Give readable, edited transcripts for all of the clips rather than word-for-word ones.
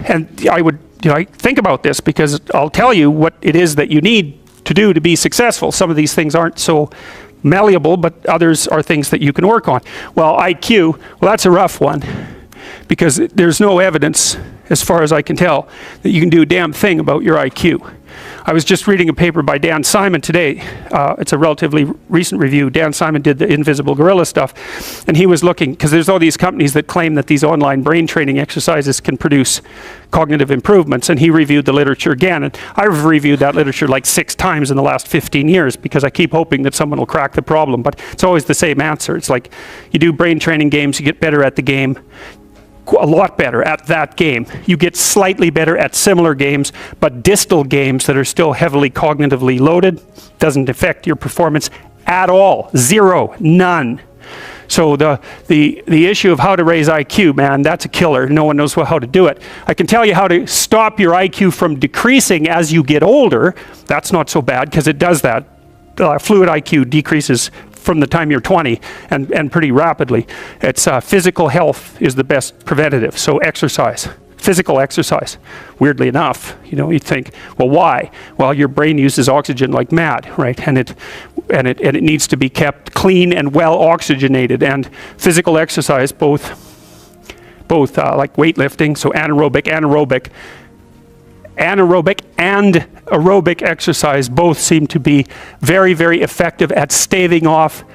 and I would think about this, because I'll tell you what it is that you need to do to be successful. Some of these things aren't so malleable, but others are things that you can work on. Well, IQ, well, that's a rough one, because there's no evidence, as far as I can tell, that you can do a damn thing about your IQ. I was just reading a paper by Dan Simon today. It's a relatively recent review. Dan Simon did the invisible gorilla stuff, and he was looking, because there's all these companies that claim that these online brain training exercises can produce cognitive improvements, and he reviewed the literature again. And I've reviewed that literature like 6 times in the last 15 years, because I keep hoping that someone will crack the problem, but it's always the same answer. It's like, you do brain training games, you get better at the game, a lot better at that game. You get slightly better at similar games, but distal games that are still heavily cognitively loaded doesn't affect your performance at all. Zero, none. So the issue of how to raise IQ, man, that's a killer. No one knows how to do it. I can tell you how to stop your IQ from decreasing as you get older. That's not so bad, because it does that. Fluid IQ decreases from the time you're 20 and pretty rapidly. It's physical health is the best preventative. So exercise, physical exercise. Weirdly enough, you think, well, why? Well, your brain uses oxygen like mad, right? And it needs to be kept clean and well oxygenated. And physical exercise, both like weightlifting, so anaerobic and aerobic exercise both seem to be very, very effective at staving off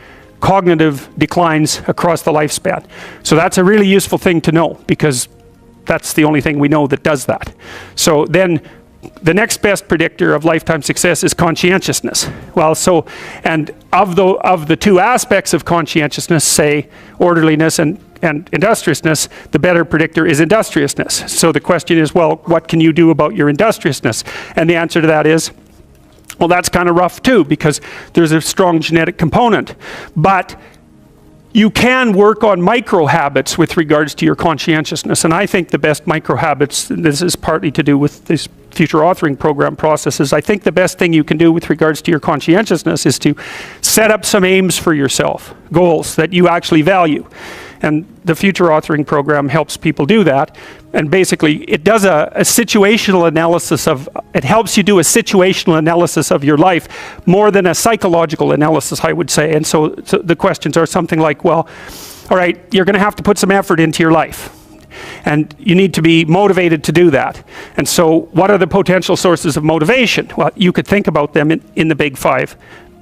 cognitive declines across the lifespan. So that's a really useful thing to know, because that's the only thing we know that does that. So then the next best predictor of lifetime success is conscientiousness. Well, so, and of the 2 aspects of conscientiousness, say orderliness and industriousness, the better predictor is industriousness. So the question is, well, what can you do about your industriousness? And the answer to that is, well, that's kind of rough too, because there's a strong genetic component. But you can work on micro habits with regards to your conscientiousness. And I think the best micro habits, this is partly to do with this future authoring program processes, I think the best thing you can do with regards to your conscientiousness is to set up some aims for yourself, goals that you actually value. And the future authoring program helps people do that. And basically, it does a situational analysis it helps you do a situational analysis of your life more than a psychological analysis, I would say. And so the questions are something like, well, all right, you're going to have to put some effort into your life. And you need to be motivated to do that. And so what are the potential sources of motivation? Well, you could think about them in the big 5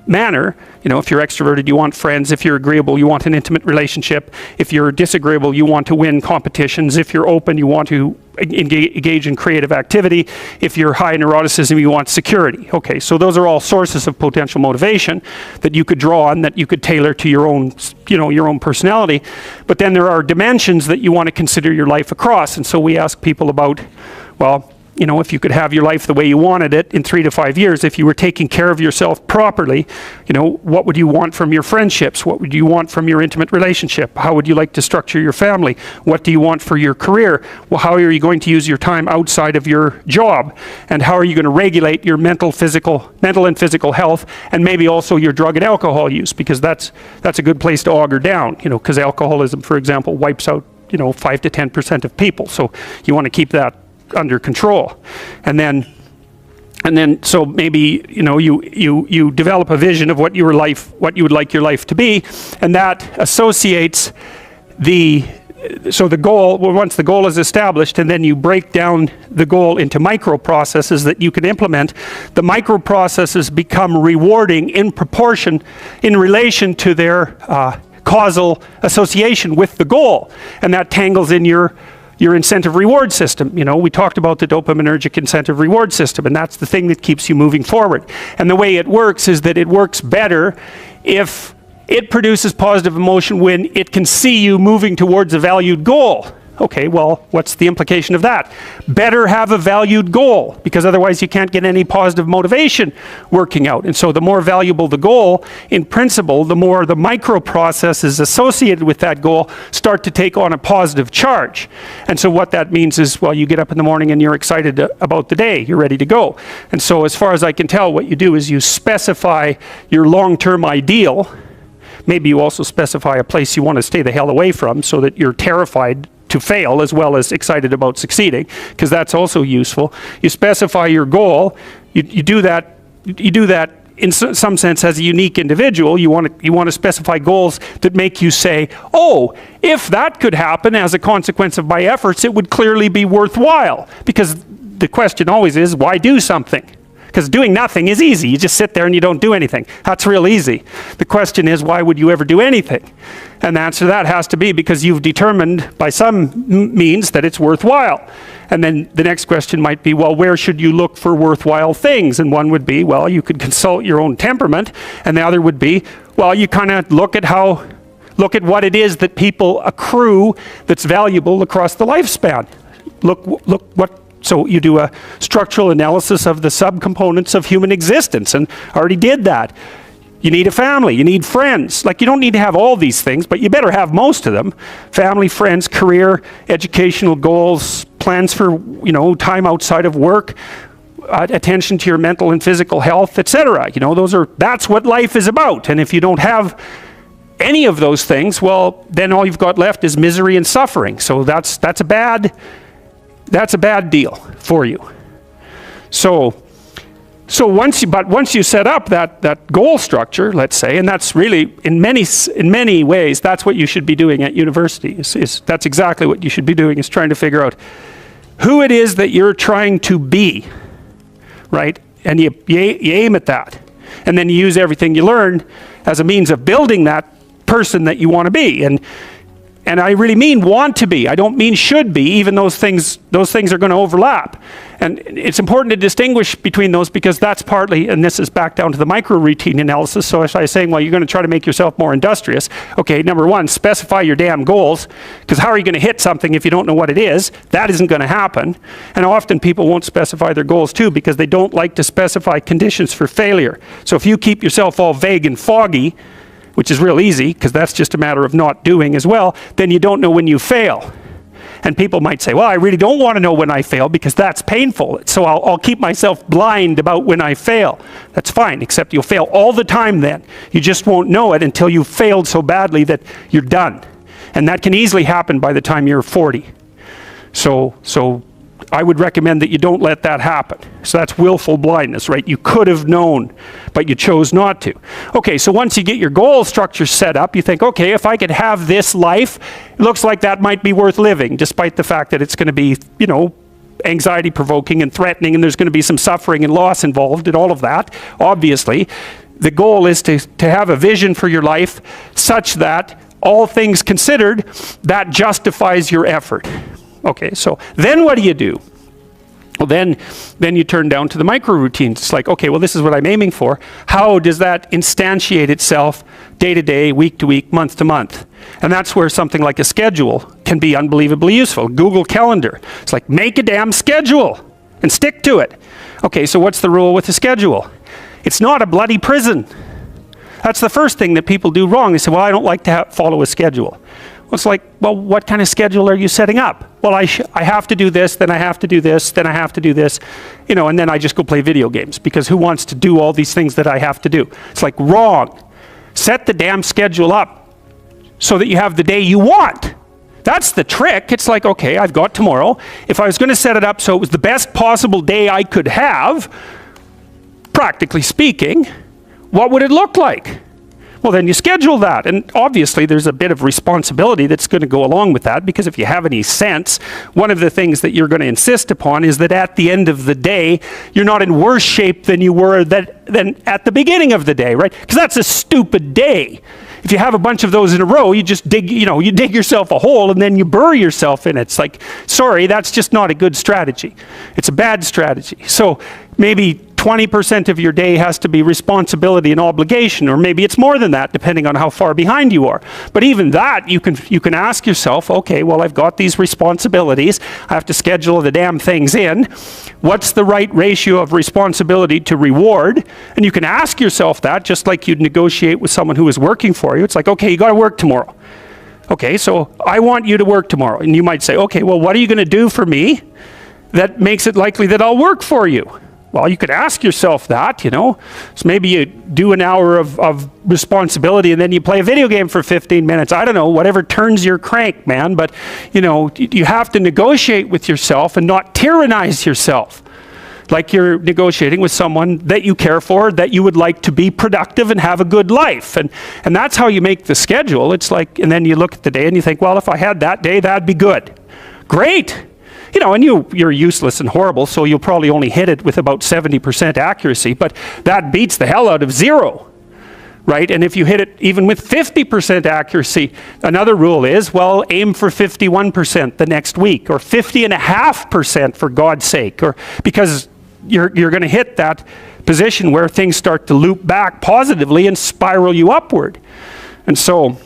manner. If you're extroverted, you want friends. If you're agreeable, you want an intimate relationship. If you're disagreeable, you want to win competitions. If you're open, you want to engage in creative activity. If you're high in neuroticism, you want security. Okay, so those are all sources of potential motivation that you could draw on, that you could tailor to your own, your own personality. But then there are dimensions that you want to consider your life across. And so we ask people about, well, if you could have your life the way you wanted it in 3 to 5 years, if you were taking care of yourself properly, what would you want from your friendships? What would you want from your intimate relationship? How would you like to structure your family? What do you want for your career? Well, how are you going to use your time outside of your job? And how are you going to regulate your mental and physical health, and maybe also your drug and alcohol use? Because that's a good place to auger down, because alcoholism, for example, wipes out, 5 to 10% of people. So you want to keep that under control. And then so maybe you develop a vision of what you would like your life to be, and that associates the goal. Well, once the goal is established, and then you break down the goal into micro processes that you can implement, the micro processes become rewarding in proportion, in relation to their causal association with the goal, and that tangles in your incentive reward system. We talked about the dopaminergic incentive reward system, and that's the thing that keeps you moving forward. And the way it works is that it works better if it produces positive emotion when it can see you moving towards a valued goal. Okay, well, what's the implication of that? Better have a valued goal, because otherwise you can't get any positive motivation working out. And so the more valuable the goal, in principle, the more the micro processes associated with that goal start to take on a positive charge. And so what that means is, well, you get up in the morning and you're excited about the day. You're ready to go. And so as far as I can tell, what you do is you specify your long-term ideal. Maybe you also specify a place you want to stay the hell away from, so that you're terrified to fail as well as excited about succeeding, because that's also useful. You specify your goal. You do that in some sense as a unique individual. You want to specify goals that make you say, oh, if that could happen as a consequence of my efforts, it would clearly be worthwhile. Because the question always is, why do something? Because doing nothing is easy. You just sit there and you don't do anything. That's real easy. The question is, why would you ever do anything? And the answer to that has to be because you've determined by some means that it's worthwhile. And then the next question might be, well, where should you look for worthwhile things? And one would be, well, you could consult your own temperament. And the other would be, well, you kind of look at what it is that people accrue that's valuable across the lifespan. So you do a structural analysis of the subcomponents of human existence, and already did that. You need a family, you need friends. Like, you don't need to have all these things, but you better have most of them. Family, friends, career, educational goals, plans for, time outside of work, attention to your mental and physical health, etc. That's what life is about. And if you don't have any of those things, well, then all you've got left is misery and suffering. So that's a bad deal for you. So once you set up that goal structure, let's say, and that's really in many ways that's what you should be doing at university. That's exactly what you should be doing, is trying to figure out who it is that you're trying to be, right? And you aim at that, and then you use everything you learn as a means of building that person that you want to be. And I really mean want to be. I don't mean should be, even those things are going to overlap. And it's important to distinguish between those, because that's partly, and this is back down to the micro-routine analysis. So as I was saying, well, you're going to try to make yourself more industrious. Okay, number one, specify your damn goals, because how are you going to hit something if you don't know what it is? That isn't going to happen. And often people won't specify their goals too, because they don't like to specify conditions for failure. So if you keep yourself all vague and foggy, which is real easy, because that's just a matter of not doing as well, then you don't know when you fail. And people might say, well, I really don't want to know when I fail because that's painful. So I'll keep myself blind about when I fail. That's fine, except you'll fail all the time then. You just won't know it until you've failed so badly that you're done. And that can easily happen by the time you're 40. So I would recommend that you don't let that happen. So that's willful blindness, right? You could have known, but you chose not to. Okay, so once you get your goal structure set up, you think, okay, if I could have this life, it looks like that might be worth living, despite the fact that it's going to be, anxiety provoking and threatening, and there's going to be some suffering and loss involved and all of that. Obviously, the goal is to have a vision for your life such that, all things considered, that justifies your effort. Okay, so then what do you do? Well, then you turn down to the micro routines. It's like, okay, well, this is what I'm aiming for. How does that instantiate itself day to day, week to week, month to month? And that's where something like a schedule can be unbelievably useful. Google Calendar. It's like, make a damn schedule and stick to it. Okay, so what's the rule with a schedule? It's not a bloody prison. That's the first thing that people do wrong. They say, well, I don't like to follow a schedule. Well, it's like, well, what kind of schedule are you setting up? Well, I have to do this, then I have to do this, then I have to do this, and then I just go play video games, because who wants to do all these things that I have to do? It's like, wrong. Set the damn schedule up so that you have the day you want. That's the trick. It's like, okay, I've got tomorrow. If I was going to set it up so it was the best possible day I could have, practically speaking, what would it look like? Well, then you schedule that. And obviously there's a bit of responsibility that's going to go along with that, because if you have any sense, one of the things that you're going to insist upon is that at the end of the day, you're not in worse shape than you were than at the beginning of the day, right? Because that's a stupid day. If you have a bunch of those in a row, you just dig yourself a hole and then you bury yourself in it. It's like, sorry, that's just not a good strategy. It's a bad strategy. So maybe 20% of your day has to be responsibility and obligation, or maybe it's more than that, depending on how far behind you are. But even that, you can ask yourself, okay, well, I've got these responsibilities. I have to schedule the damn things in. What's the right ratio of responsibility to reward? And you can ask yourself that, just like you'd negotiate with someone who is working for you. It's like, okay, you got to work tomorrow. Okay, so I want you to work tomorrow. And you might say, okay, well, what are you going to do for me that makes it likely that I'll work for you? Well, you could ask yourself that, you know. So maybe you do an hour of responsibility and then you play a video game for 15 minutes. I don't know, whatever turns your crank, man. But, you know, you have to negotiate with yourself and not tyrannize yourself. Like you're negotiating with someone that you care for, that you would like to be productive and have a good life. And that's how you make the schedule. It's like, and then you look at the day and you think, well, if I had that day, that'd be good. Great. You know, and you're useless and horrible, so you'll probably only hit it with about 70% accuracy, but that beats the hell out of 0. Right? And if you hit it even with 50% accuracy, another rule is, well, aim for 51% the next week, or 50.5% for God's sake, or because you're going to hit that position where things start to loop back positively and spiral you upward. And so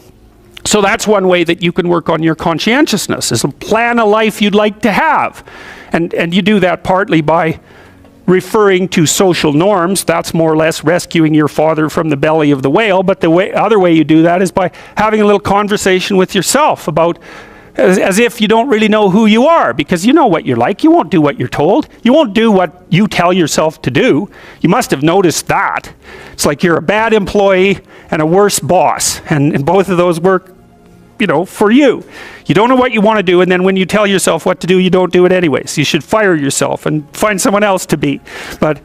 that's one way that you can work on your conscientiousness, is plan a life you'd like to have. And you do that partly by referring to social norms. That's more or less rescuing your father from the belly of the whale. But the other way you do that is by having a little conversation with yourself about, as if you don't really know who you are, because you know what you're like. You won't do what you're told. You won't do what you tell yourself to do. You must have noticed that. It's like you're a bad employee and a worse boss. And both of those work, you know, for you. You don't know what you want to do, and then when you tell yourself what to do, you don't do it anyways. You should fire yourself and find someone else to be. But